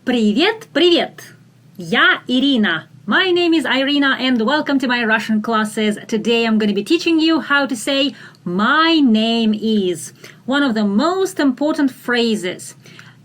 Привет, привет! Я Irina. My name is Irina and welcome to my Russian classes. Today I'm going to be teaching you how to say my name is, one of the most important phrases.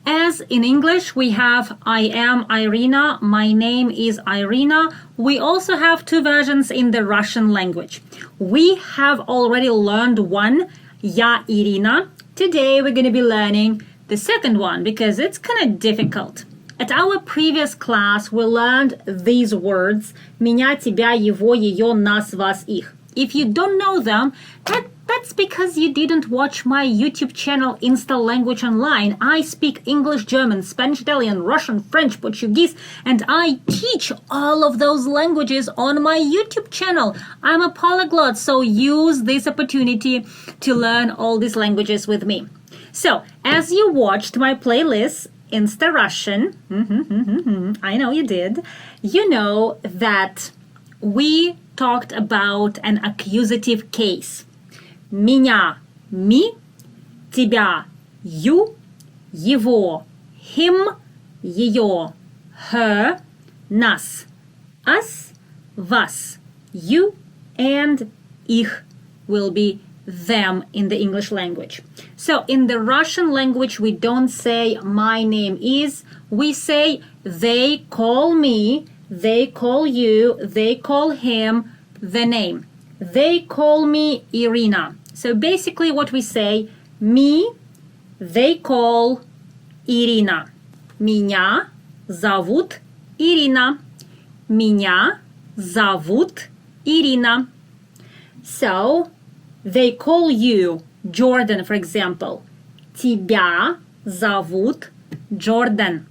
As in English we have I am Irina, my name is Irina. We also have two versions in the Russian language. We have already learned one, Я Irina. Today we're going to be learning the second one because it's kind of difficult. At our previous class, we learned these words меня, тебя, его, ее, нас, вас, их. If you don't know them, that's because you didn't watch my YouTube channel Insta Language Online. I speak English, German, Spanish, Italian, Russian, French, Portuguese, and I teach all of those languages on my YouTube channel. I'm a polyglot, so use this opportunity to learn all these languages with me. So, as you watched my playlist, Insta Russian, I know you did, you know that we talked about an accusative case. Меня, me, тебя, you, его, him, ее, her, нас, us, вас, you, and их will be them in the English language. So in the Russian language, we don't say my name is, we say they call me, they call you, they call him, the name. They call me Irina. So basically what we say, me, they call Irina. Меня зовут Ирина. Меня зовут Ирина. So, they call you Jordan, for example. Тебя зовут Jordan.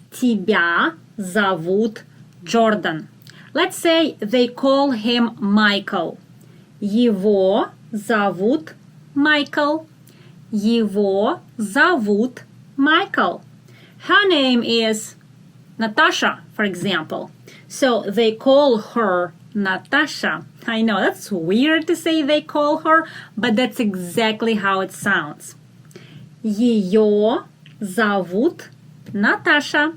Тебя зовут Jordan. Let's say they call him Michael. Его зовут Michael. Его зовут Michael. Her name is Natasha, for example. So they call her Natasha. I know that's weird to say they call her, but that's exactly how it sounds. Ее зовут Natasha.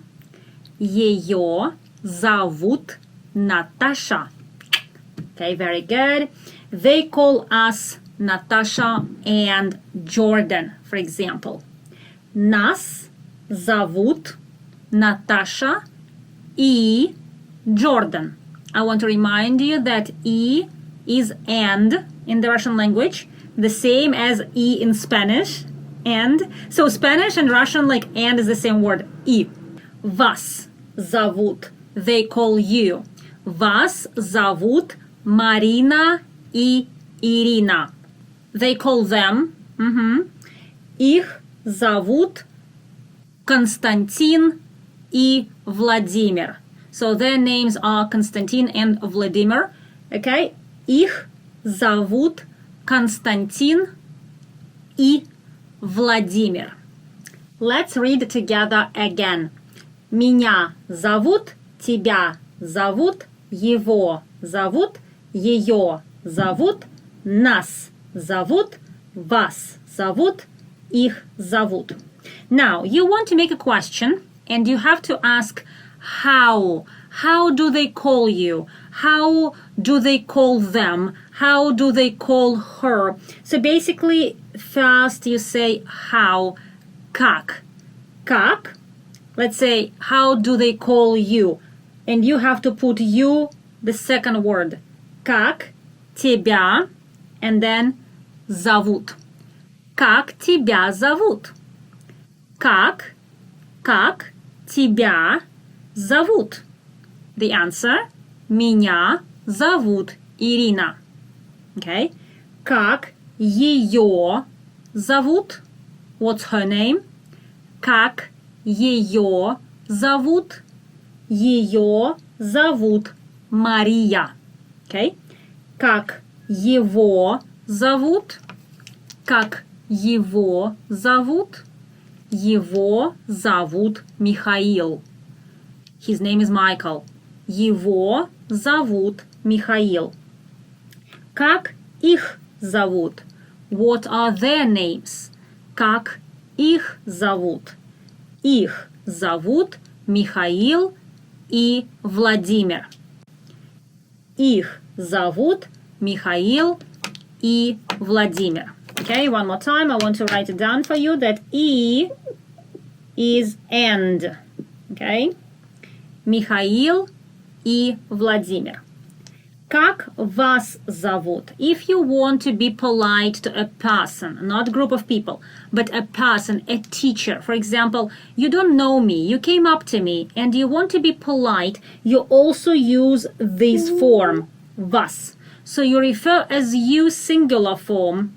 Ее зовут Natasha. Okay, very good. They call us Natasha and Jordan, for example. Нас зовут Natasha и Jordan. I want to remind you that E is and in the Russian language, the same as E in Spanish. And so Spanish and Russian, like and is the same word. И. Вас зовут. They call you. Вас зовут Марина и Ирина. They call them. Их зовут Константин и Владимир. So their names are Konstantin and Vladimir. Okay? Их зовут Константин и Владимир. Let's read together again. Меня зовут, тебя зовут, его зовут, ее зовут, нас зовут, вас зовут, их зовут. Now, you want to make a question and you have to ask how. How do they call you? How do they call them? How do they call her? So basically, first you say how. Как. Как. Let's say, how do they call you? And you have to put you, the second word. Как тебя, and then зовут. Как тебя зовут? Как тебя зовут? The answer, меня зовут Ирина. Okay? Как ее зовут? What's her name? Как ее зовут? Ее зовут Мария. Okay? Как его зовут? Как его зовут? Его зовут Михаил. His name is Michael. Его зовут Михаил. Как их зовут? What are their names? Как их зовут? Их зовут Михаил и Владимир. Их зовут Михаил и Владимир. Okay, one more time. I want to write it down for you that E is and. Okay? Михаил и Владимир. Как вас зовут? If you want to be polite to a person, not a group of people, but a person, a teacher. For example, you don't know me, you came up to me, and you want to be polite, you also use this form, вас. So you refer as you singular form,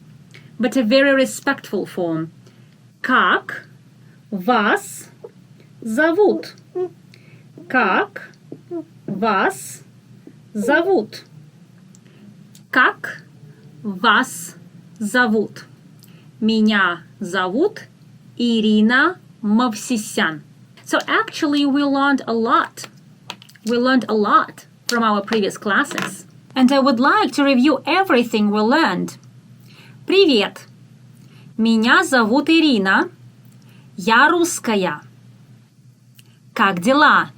but a very respectful form. Как вас зовут? Как вас зовут? Как вас зовут? Меня зовут Ирина Мовсисян. So actually we learned a lot. We learned a lot from our previous classes. And I would like to review everything we learned. Привет! Меня зовут Ирина. Я русская. Как дела?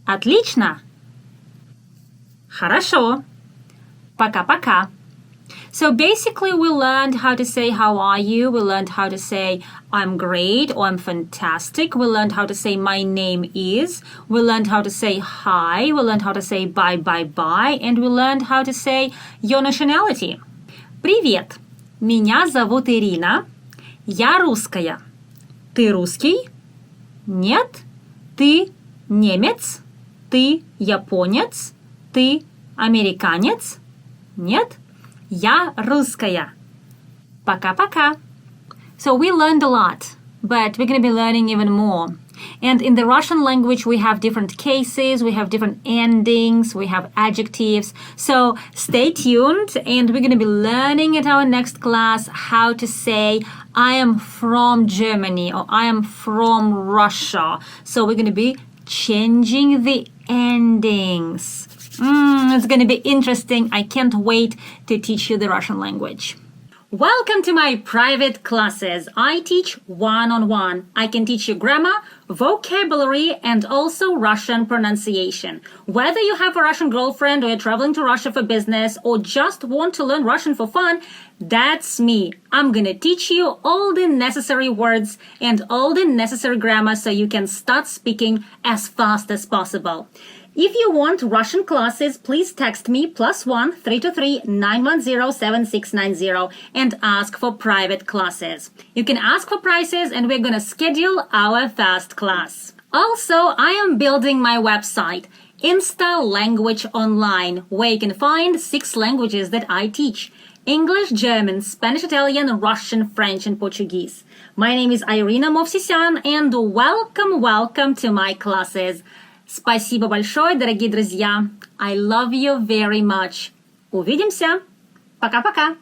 Отлично! Хорошо. Пока-пока. So basically we learned how to say how are you, we learned how to say I'm great or I'm fantastic, we learned how to say my name is, we learned how to say hi, we learned how to say bye, and we learned how to say your nationality. Привет, меня зовут Ирина, я русская. Ты русский? Нет. Ты немец? Ты японец? Ты американец? Нет. Я русская. Пока-пока. So we learned a lot, but we're going to be learning even more. And in the Russian language, we have different cases, we have different endings, we have adjectives. So stay tuned, and we're going to be learning at our next class how to say I am from Germany or I am from Russia. So we're going to be changing the endings. It's going to be interesting. I can't wait to teach you the Russian language. Welcome to my private classes. I teach one-on-one. I can teach you grammar, vocabulary, and also Russian pronunciation. Whether you have a Russian girlfriend or you're traveling to Russia for business or just want to learn Russian for fun, that's me. I'm gonna teach you all the necessary words and all the necessary grammar so you can start speaking as fast as possible. If you want Russian classes, please text me +1 323 910 7690 and ask for private classes. You can ask for prices and we're going to schedule our fast class. Also, I am building my website, Insta Language Online, where you can find 6 languages that I teach. English, German, Spanish, Italian, Russian, French, and Portuguese. My name is Irina Movsisyan, and welcome to my classes. Спасибо большое, дорогие друзья. I love you very much. Увидимся. Пока-пока.